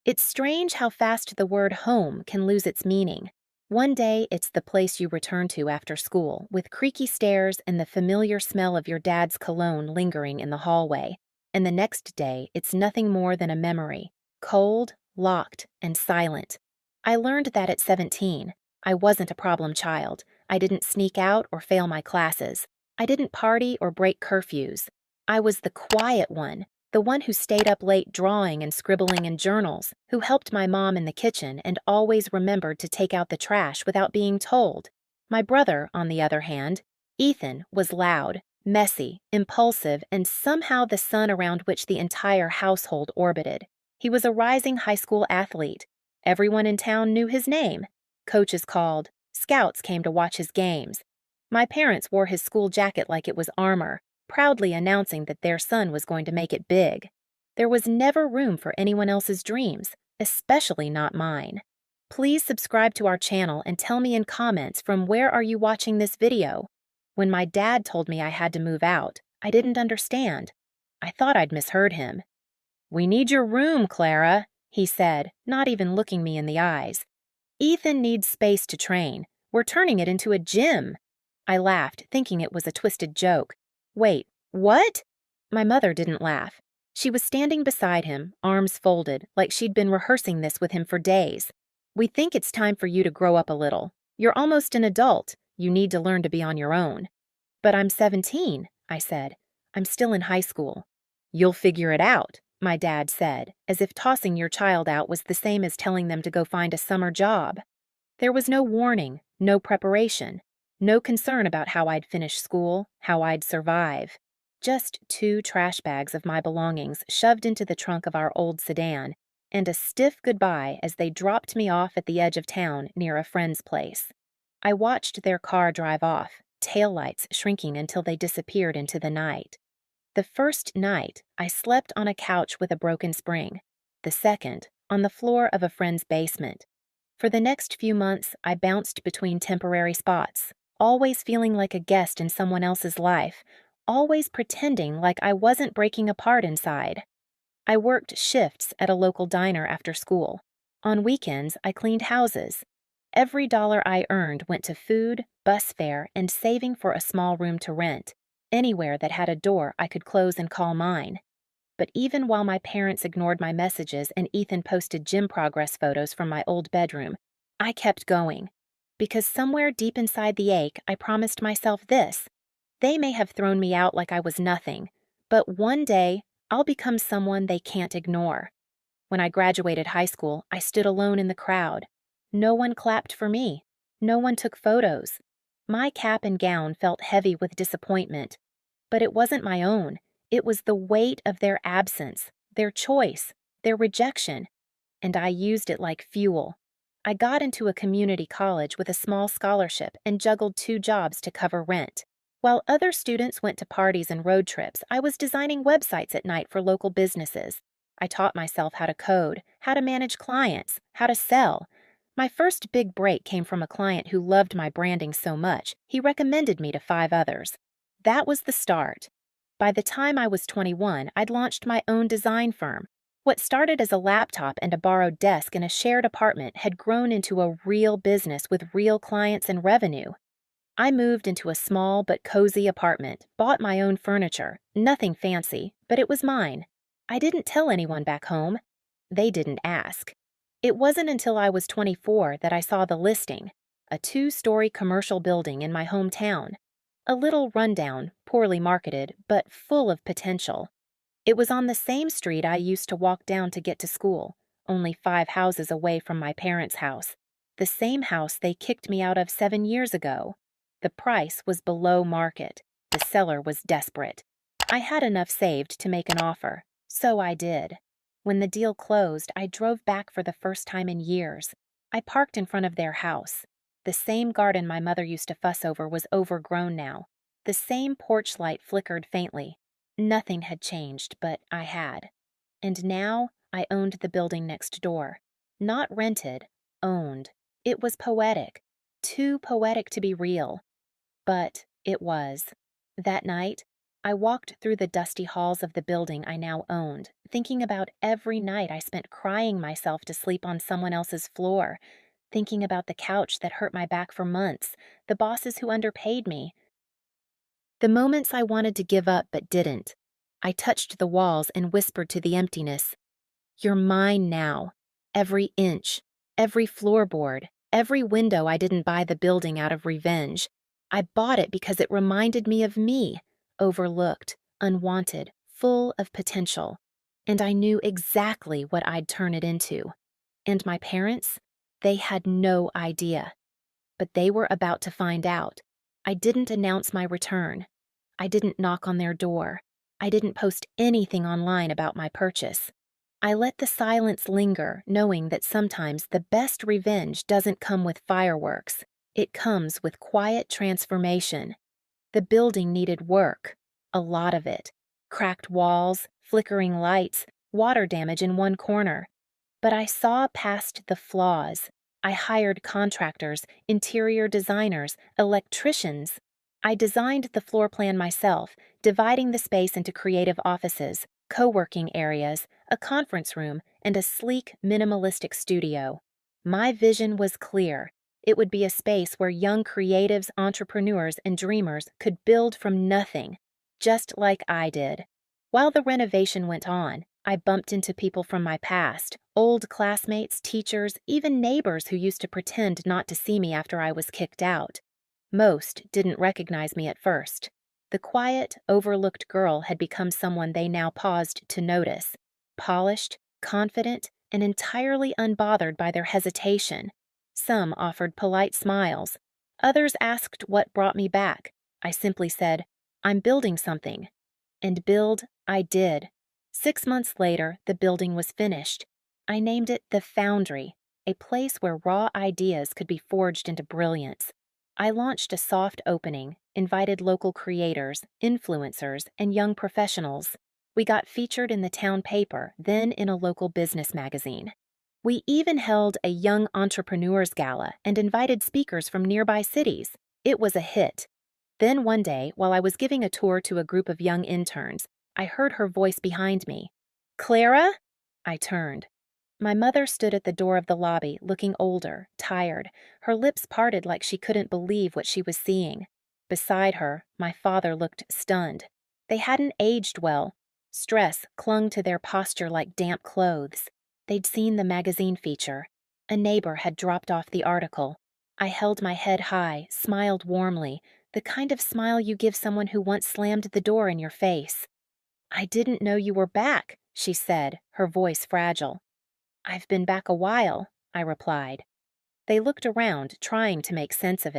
It's strange how fast the word home can lose its meaning. One day, it's the place you return to after school, with creaky stairs and the familiar smell of your dad's cologne lingering in the hallway. And the next day, it's nothing more than a memory, cold, locked, and silent. I learned that at 17. I wasn't a problem child. I didn't sneak out or fail my classes. I didn't party or break curfews. I was the quiet one, the one who stayed up late drawing and scribbling in journals, who helped my mom in the kitchen and always remembered to take out the trash without being told. My brother, on the other hand, Ethan, was loud, messy, impulsive, and somehow the sun around which the entire household orbited. He was a rising high school athlete. Everyone in town knew his name. Coaches called. Scouts came to watch his games. My parents wore his school jacket like it was armor, proudly announcing that their son was going to make it big. There was never room for anyone else's dreams, especially not mine. Please subscribe to our channel and tell me in comments from where are you watching this video. When my dad told me I had to move out, I didn't understand. I thought I'd misheard him. "We need your room, Clara," he said, not even looking me in the eyes. "Ethan needs space to train. We're turning it into a gym." I laughed, thinking it was a twisted joke. "Wait, what?" My mother didn't laugh. She was standing beside him, arms folded, like she'd been rehearsing this with him for days. "We think it's time for you to grow up a little. You're almost an adult. You need to learn to be on your own." "But I'm 17, I said. "I'm still in high school." "You'll figure it out," my dad said, as if tossing your child out was the same as telling them to go find a summer job. There was no warning, no preparation. No concern about how I'd finish school, how I'd survive. Just 2 trash bags of my belongings shoved into the trunk of our old sedan, and a stiff goodbye as they dropped me off at the edge of town near a friend's place. I watched their car drive off, taillights shrinking until they disappeared into the night. The first night, I slept on a couch with a broken spring. The second, on the floor of a friend's basement. For the next few months, I bounced between temporary spots, always feeling like a guest in someone else's life, always pretending like I wasn't breaking apart inside. I worked shifts at a local diner after school. On weekends, I cleaned houses. Every dollar I earned went to food, bus fare, and saving for a small room to rent, anywhere that had a door I could close and call mine. But even while my parents ignored my messages and Ethan posted gym progress photos from my old bedroom, I kept going. Because somewhere deep inside the ache, I promised myself this. They may have thrown me out like I was nothing, but one day, I'll become someone they can't ignore. When I graduated high school, I stood alone in the crowd. No one clapped for me. No one took photos. My cap and gown felt heavy with disappointment. But it wasn't my own. It was the weight of their absence, their choice, their rejection. And I used it like fuel. I got into a community college with a small scholarship and juggled 2 jobs to cover rent. While other students went to parties and road trips, I was designing websites at night for local businesses. I taught myself how to code, how to manage clients, how to sell. My first big break came from a client who loved my branding so much, he recommended me to 5 others. That was the start. By the time I was 21, I'd launched my own design firm. What started as a laptop and a borrowed desk in a shared apartment had grown into a real business with real clients and revenue. I moved into a small but cozy apartment, bought my own furniture, nothing fancy, but it was mine. I didn't tell anyone back home. They didn't ask. It wasn't until I was 24 that I saw the listing, a 2-story commercial building in my hometown. A little rundown, poorly marketed, but full of potential. It was on the same street I used to walk down to get to school, only 5 houses away from my parents' house. The same house they kicked me out of 7 years ago. The price was below market. The seller was desperate. I had enough saved to make an offer, so I did. When the deal closed, I drove back for the first time in years. I parked in front of their house. The same garden my mother used to fuss over was overgrown now. The same porch light flickered faintly. Nothing had changed, but I had. And now I owned the building next door. Not rented, owned. It was poetic. Too poetic to be real. But it was. That night, I walked through the dusty halls of the building I now owned, thinking about every night I spent crying myself to sleep on someone else's floor, thinking about the couch that hurt my back for months, the bosses who underpaid me, the moments I wanted to give up but didn't. I touched the walls and whispered to the emptiness, "You're mine now. Every inch, every floorboard, every window. I didn't buy the building out of revenge. I bought it because it reminded me of me, overlooked, unwanted, full of potential. And I knew exactly what I'd turn it into. And my parents? They had no idea. But they were about to find out. I didn't announce my return. I didn't knock on their door. I didn't post anything online about my purchase. I let the silence linger, knowing that sometimes the best revenge doesn't come with fireworks. It comes with quiet transformation. The building needed work, a lot of it. Cracked walls, flickering lights, water damage in one corner. But I saw past the flaws. I hired contractors, interior designers, electricians. I designed the floor plan myself, dividing the space into creative offices, co-working areas, a conference room, and a sleek, minimalistic studio. My vision was clear. It would be a space where young creatives, entrepreneurs, and dreamers could build from nothing, just like I did. While the renovation went on, I bumped into people from my past, old classmates, teachers, even neighbors who used to pretend not to see me after I was kicked out. Most didn't recognize me at first. The quiet, overlooked girl had become someone they now paused to notice. Polished, confident, and entirely unbothered by their hesitation. Some offered polite smiles. Others asked what brought me back. I simply said, "I'm building something." And build I did. 6 months later, the building was finished. I named it The Foundry, a place where raw ideas could be forged into brilliance. I launched a soft opening, invited local creators, influencers, and young professionals. We got featured in the town paper, then in a local business magazine. We even held a Young Entrepreneurs Gala and invited speakers from nearby cities. It was a hit. Then one day, while I was giving a tour to a group of young interns, I heard her voice behind me. "Clara?" I turned. My mother stood at the door of the lobby, looking older, tired, her lips parted like she couldn't believe what she was seeing. Beside her, my father looked stunned. They hadn't aged well. Stress clung to their posture like damp clothes. They'd seen the magazine feature. A neighbor had dropped off the article. I held my head high, smiled warmly, the kind of smile you give someone who once slammed the door in your face. "I didn't know you were back," she said, her voice fragile. "I've been back a while," I replied. They looked around, trying to make sense of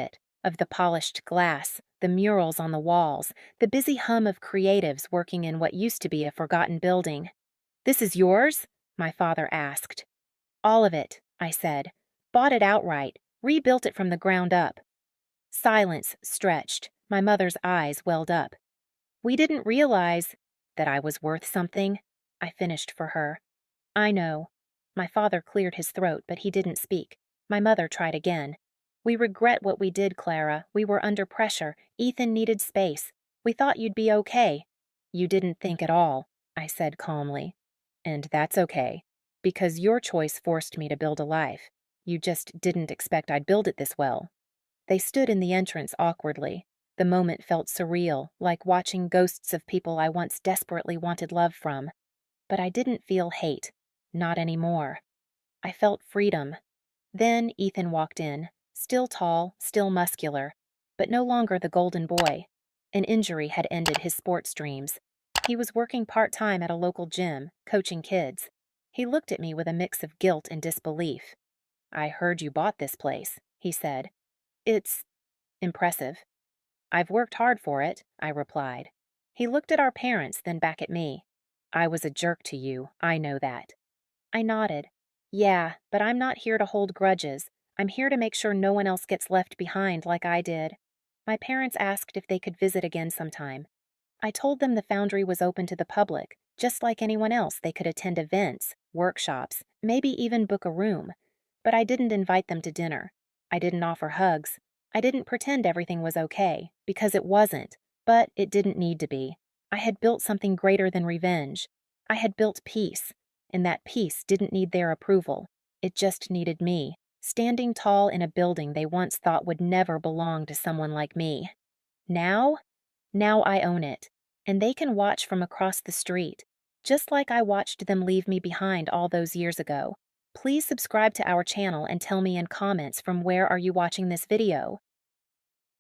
the polished glass, the murals on the walls, the busy hum of creatives working in what used to be a forgotten building. "This is yours?" my father asked. "All of it," I said. "Bought it outright, rebuilt it from the ground up." Silence stretched. My mother's eyes welled up. "We didn't realize that I was worth something," I finished for her. "I know." My father cleared his throat, but he didn't speak. My mother tried again. "We regret what we did, Clara. We were under pressure. Ethan needed space. We thought you'd be okay." "You didn't think at all," I said calmly. "And that's okay, because your choice forced me to build a life. You just didn't expect I'd build it this well." They stood in the entrance awkwardly. The moment felt surreal, like watching ghosts of people I once desperately wanted love from. But I didn't feel hate. Not anymore. I felt freedom. Then Ethan walked in, still tall, still muscular, but no longer the golden boy. An injury had ended his sports dreams. He was working part-time at a local gym, coaching kids. He looked at me with a mix of guilt and disbelief. "I heard you bought this place," he said. "It's impressive." "I've worked hard for it," I replied. He looked at our parents, then back at me. "I was a jerk to you, I know that." I nodded. "Yeah, but I'm not here to hold grudges. I'm here to make sure no one else gets left behind like I did." My parents asked if they could visit again sometime. I told them the Foundry was open to the public. Just like anyone else, they could attend events, workshops, maybe even book a room. But I didn't invite them to dinner. I didn't offer hugs. I didn't pretend everything was okay, because it wasn't, but it didn't need to be. I had built something greater than revenge. I had built peace, and that peace didn't need their approval. It just needed me, standing tall in a building they once thought would never belong to someone like me. Now, now I own it, and they can watch from across the street, just like I watched them leave me behind all those years ago. Please subscribe to our channel and tell me in comments from where are you watching this video.